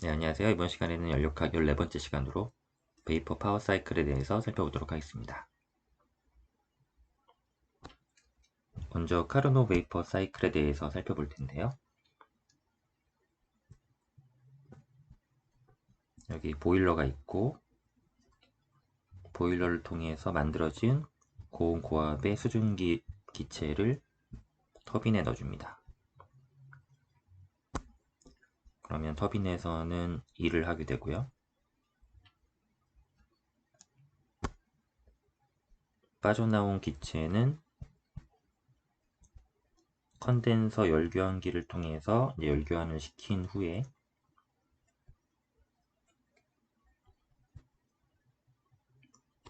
네, 안녕하세요. 이번 시간에는 연료학 14번째 시간으로 베이퍼 파워 사이클에 대해서 살펴보도록 하겠습니다. 먼저 카르노 베이퍼 사이클에 대해서 살펴볼 텐데요. 여기 보일러가 있고 보일러를 통해서 만들어진 고온 고압의 수증기 기체를 터빈에 넣어줍니다. 그러면 터빈에서는 일을 하게 되고요. 빠져나온 기체는 컨덴서 열교환기를 통해서 열교환을 시킨 후에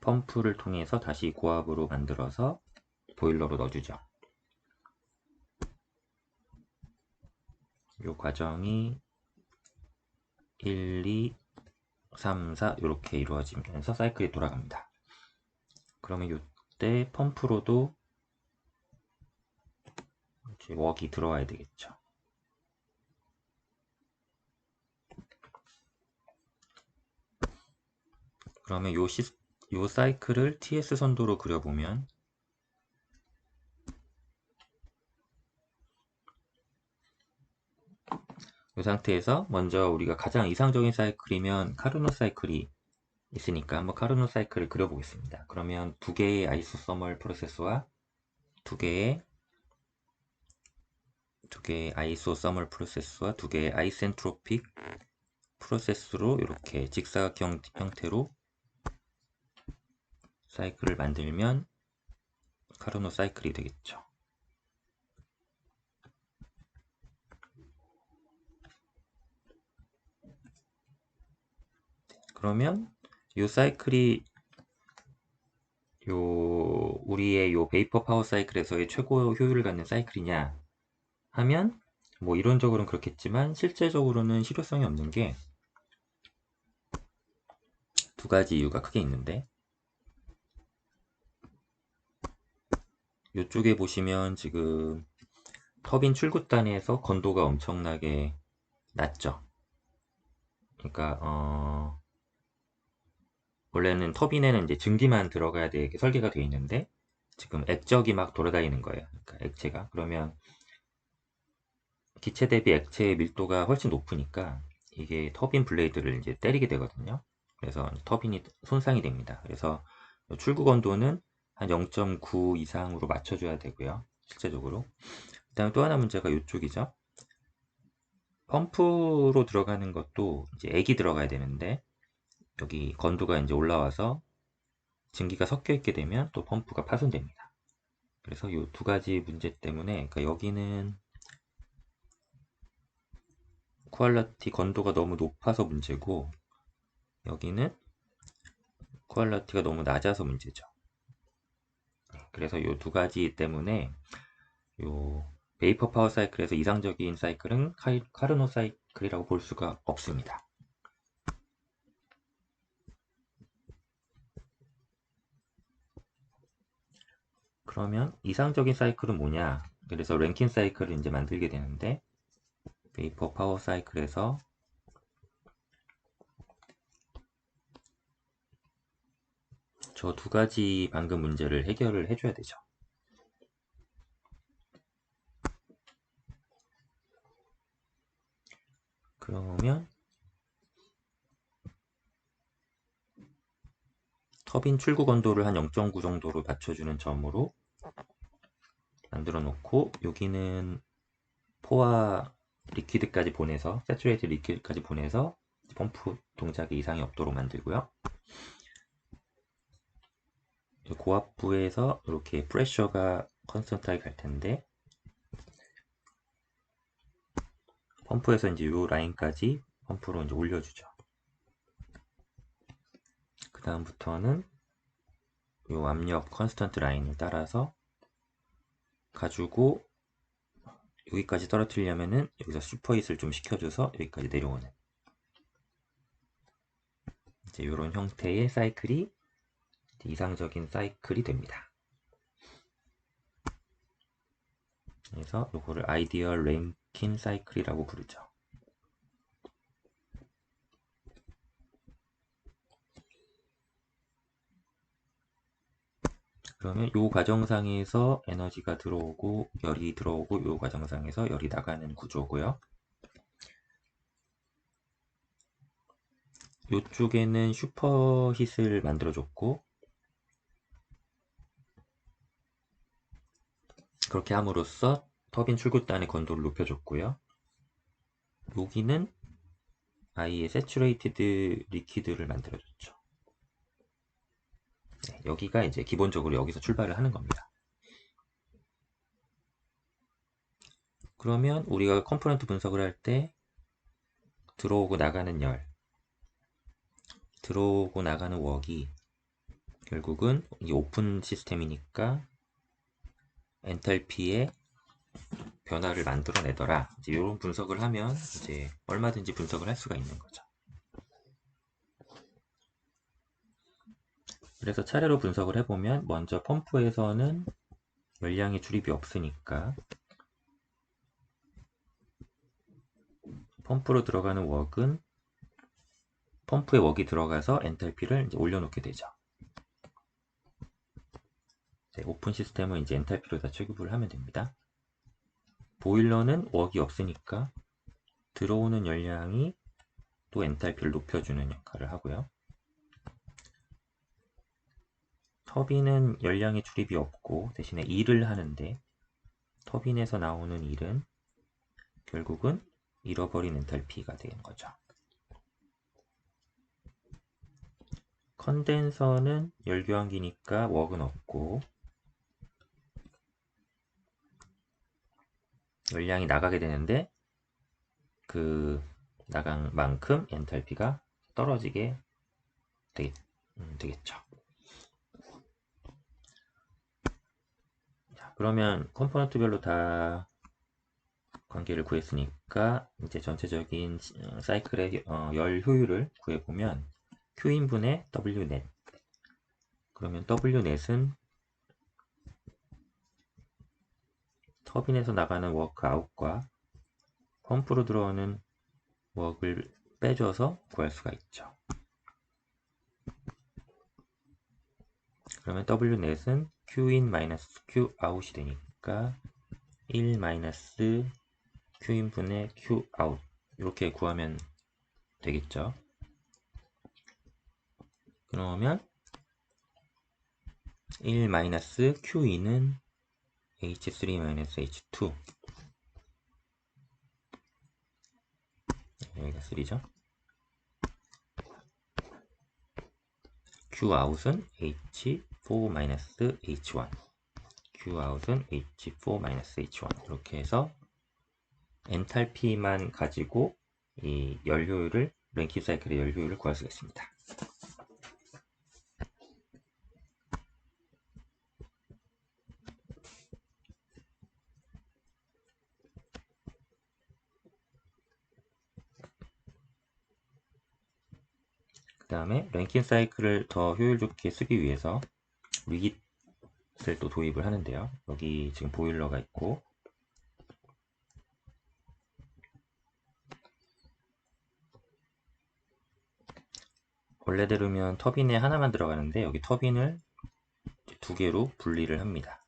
펌프를 통해서 다시 고압으로 만들어서 보일러로 넣어주죠. 이 과정이 1, 2, 3, 4 이렇게 이루어지면서 사이클이 돌아갑니다. 그러면 이때 펌프로도 이제 웍이 들어와야 되겠죠. 그러면 요 사이클을 TS 선도로 그려보면 이 상태에서 먼저 우리가 가장 이상적인 사이클이면 카르노 사이클이 있으니까 한번 카르노 사이클을 그려보겠습니다. 그러면 두 개의 아이소서멀 프로세스와 두 개의 아이소서멀 프로세스와 두 개의 아이센트로픽 프로세스로 이렇게 직사각형 형태로 사이클을 만들면 카르노 사이클이 되겠죠. 그러면 이 사이클이 우리의 요 베이퍼 파워 사이클에서의 최고 효율을 갖는 사이클이냐 하면 뭐 이론적으로는 그렇겠지만 실제적으로는 실효성이 없는 게 두 가지 이유가 크게 있는데, 이쪽에 보시면 지금 터빈 출구단에서 건도가 엄청나게 낮죠. 그러니까 원래는 터빈에는 이제 증기만 들어가야 되게 설계가 되어 있는데 지금 액적이 막 돌아다니는 거예요. 그러니까 액체가. 그러면 기체 대비 액체의 밀도가 훨씬 높으니까 이게 터빈 블레이드를 이제 때리게 되거든요. 그래서 터빈이 손상이 됩니다. 그래서 출구 건도는 한 0.9 이상으로 맞춰줘야 되고요. 실제적으로. 그다음에 또 하나 문제가 이쪽이죠. 펌프로 들어가는 것도 이제 액이 들어가야 되는데 여기 건도가 이제 올라와서 증기가 섞여 있게 되면 또 펌프가 파손됩니다. 그래서 이 두 가지 문제 때문에 그러니까 여기는 퀄러티 건도가 너무 높아서 문제고 여기는 퀄러티가 너무 낮아서 문제죠. 그래서 이 두 가지 때문에 요 베이퍼 파워 사이클에서 이상적인 사이클은 카르노 사이클이라고 볼 수가 없습니다. 그러면 이상적인 사이클은 뭐냐? 그래서 랭킨 사이클을 이제 만들게 되는데 베이퍼 파워 사이클에서 저 두 가지 방금 문제를 해결을 해줘야 되죠. 그러면 터빈 출구 건도를 한 0.9 정도로 맞춰주는 점으로 만들어 놓고 여기는 포화 리퀴드까지 보내서 세츄레이트 리퀴드까지 보내서 펌프 동작에 이상이 없도록 만들고요. 고압부에서 이렇게 프레셔가 컨스턴트하게 갈 텐데 펌프에서 이제 이 라인까지 펌프로 이제 올려주죠. 그 다음부터는 이 압력 컨스턴트 라인을 따라서 가지고 여기까지 떨어뜨리려면은 여기서 슈퍼hit을 좀 시켜줘서 여기까지 내려오는 이제 이런 형태의 사이클이 이상적인 사이클이 됩니다. 그래서 이거를 아이디얼 랭킨 사이클이라고 부르죠. 그러면 이 과정상에서 에너지가 들어오고 열이 들어오고 이 과정상에서 열이 나가는 구조고요. 이쪽에는 슈퍼힛을 만들어줬고, 그렇게 함으로써 터빈 출구단의 건도를 높여줬고요. 여기는 아예 세츄레이티드 리퀴드를 만들어줬죠. 네, 여기가 이제 기본적으로 여기서 출발을 하는 겁니다. 그러면 우리가 컴포넌트 분석을 할 때 들어오고 나가는 열, 들어오고 나가는 웍이 결국은 이 오픈 시스템이니까 엔탈피의 변화를 만들어내더라. 이제 이런 분석을 하면 이제 얼마든지 분석을 할 수가 있는 거죠. 그래서 차례로 분석을 해보면 먼저 펌프에서는 열량의 출입이 없으니까 펌프로 들어가는 웍은 펌프에 웍이 들어가서 엔탈피를 이제 올려놓게 되죠. 오픈 시스템은 이제 엔탈피로 다 취급을 하면 됩니다. 보일러는 웍이 없으니까 들어오는 열량이 또 엔탈피를 높여주는 역할을 하고요. 터빈은 열량의 출입이 없고 대신에 일을 하는데 터빈에서 나오는 일은 결국은 잃어버린 엔탈피가 되는 거죠. 컨덴서는 열교환기니까 웍은 없고 열량이 나가게 되는데 그 나간 만큼 엔탈피가 떨어지게 되겠죠. 자, 그러면 컴포넌트별로 다 관계를 구했으니까 이제 전체적인 사이클의 열 효율을 구해보면 Q인분의 Wnet, 그러면 Wnet은 터빈에서 나가는 워크 아웃과 펌프로 들어오는 웍을 빼줘서 구할 수가 있죠. 그러면 Wnet은 Qin Qout이 되니까 1 Q인분의 Qout 이렇게 구하면 되겠죠. 그러면 1 Q인은 H3-H2 여기가 3죠. Qout은 H4-H1 Qout은 H4-H1 이렇게 해서 엔탈피만 가지고 이 열효율을 랭킨 사이클의 열효율을 구할 수가 있습니다. 그 다음에 랭킨 사이클을 더 효율 좋게 쓰기 위해서 리깃을 또 도입을 하는데요. 여기 지금 보일러가 있고 원래대로면 터빈에 하나만 들어가는데 여기 터빈을 두 개로 분리를 합니다.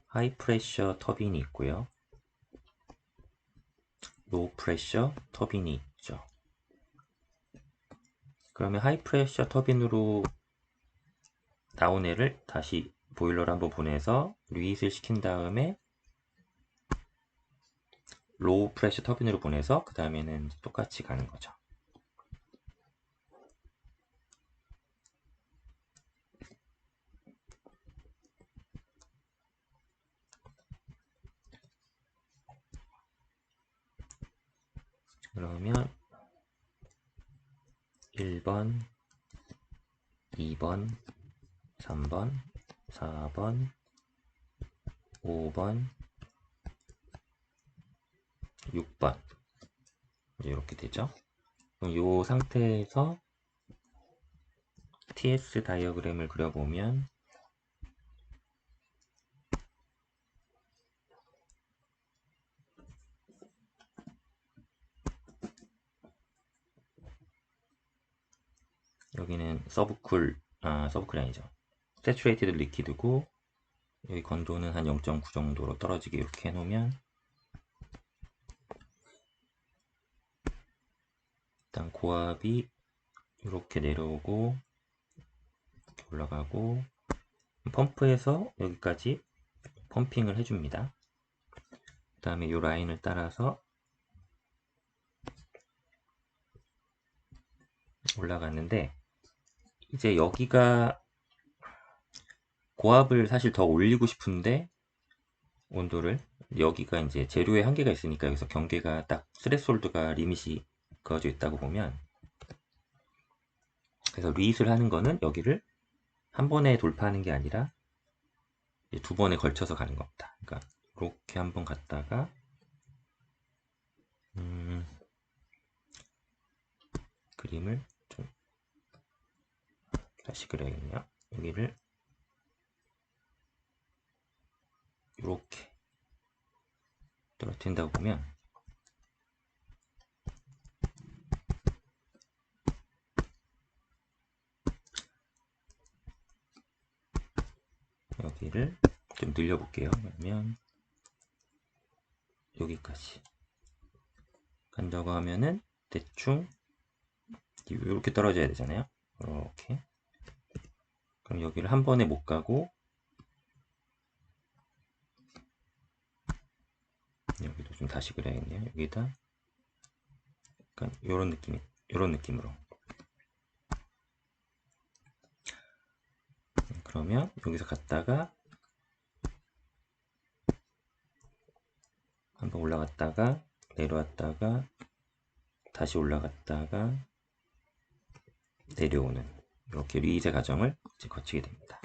하이 프레셔 터빈이 있고요. 로우 프레셔 터빈이 있죠. 그러면 하이 프레셔 터빈으로 나온 애를 다시 보일러를 한번 보내서 리밋을 시킨 다음에 로우 프레셔 터빈으로 보내서 그 다음에는 똑같이 가는 거죠. 그러면 1번, 2번, 3번, 4번, 5번, 6번 이렇게 되죠. 그럼 이 상태에서 TS 다이어그램을 그려보면 여기는 서브쿨이 아니죠. 세츄레이티드 리퀴드고, 여기 건도는 한 0.9 정도로 떨어지게 이렇게 해놓으면, 일단 고압이 이렇게 내려오고, 이렇게 올라가고, 펌프에서 여기까지 펌핑을 해줍니다. 그 다음에 이 라인을 따라서 올라갔는데, 이제 여기가 고압을 사실 더 올리고 싶은데, 온도를 여기가 이제 재료의 한계가 있으니까 여기서 경계가 딱 스레스홀드가 리밋이 그어져 있다고 보면, 그래서 리밋을 하는 거는 여기를 한 번에 돌파하는 게 아니라 두 번에 걸쳐서 가는 겁니다. 그러니까 이렇게 한번 갔다가 그림을 좀 다시 그려야겠네요. 여기를 이렇게 떨어뜨린다고 보면 여기를 좀 늘려볼게요. 그러면 여기까지 간다고 하면은 대충 이렇게 떨어져야 되잖아요. 이렇게. 그럼 여기를 한 번에 못 가고 여기도 좀 다시 그려야겠네요. 여기다 약간 이런 느낌으로. 그러면 여기서 갔다가 한번 올라갔다가 내려왔다가 다시 올라갔다가 내려오는 이렇게 리이제 과정을 거치게 됩니다.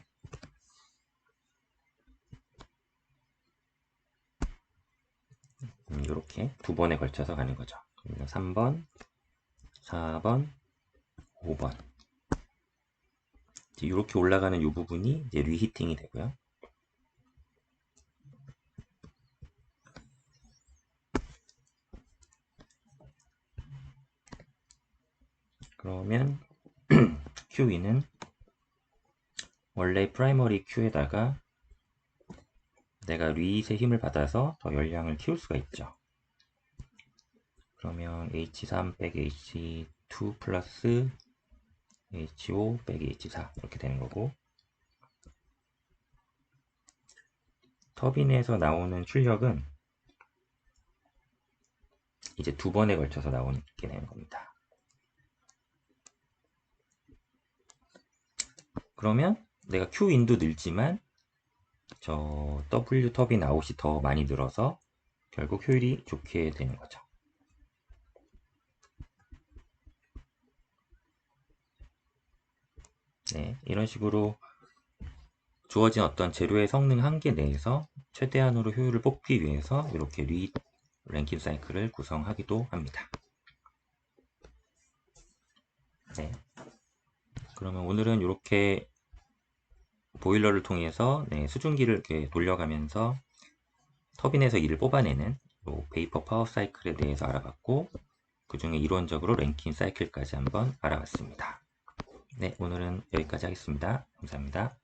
이렇게 두 번에 걸쳐서 가는 거죠. 3번, 4번, 5번. 이렇게 올라가는 이 부분이 이제 리히팅이 되고요. 그러면 QE는 원래 프라이머리 Q에다가 내가 리hit의 힘을 받아서 더 열량을 키울 수가 있죠. 그러면 H3 빼기 H2 플러스 H5 빼기 H4 이렇게 되는 거고, 터빈에서 나오는 출력은 이제 두 번에 걸쳐서 나오게 되는 겁니다. 그러면 내가 Q인도 늘지만 저 W 터빈 아웃이 더 많이 늘어서 결국 효율이 좋게 되는 거죠. 네, 이런 식으로 주어진 어떤 재료의 성능 한계 내에서 최대한으로 효율을 뽑기 위해서 이렇게 랭킨 사이클을 구성하기도 합니다. 네. 그러면 오늘은 이렇게 보일러를 통해서 수증기를 이렇게 돌려가면서 터빈에서 일을 뽑아내는 베이퍼 파워 사이클에 대해서 알아봤고, 그 중에 이론적으로 랭킨 사이클까지 한번 알아봤습니다. 네, 오늘은 여기까지 하겠습니다. 감사합니다.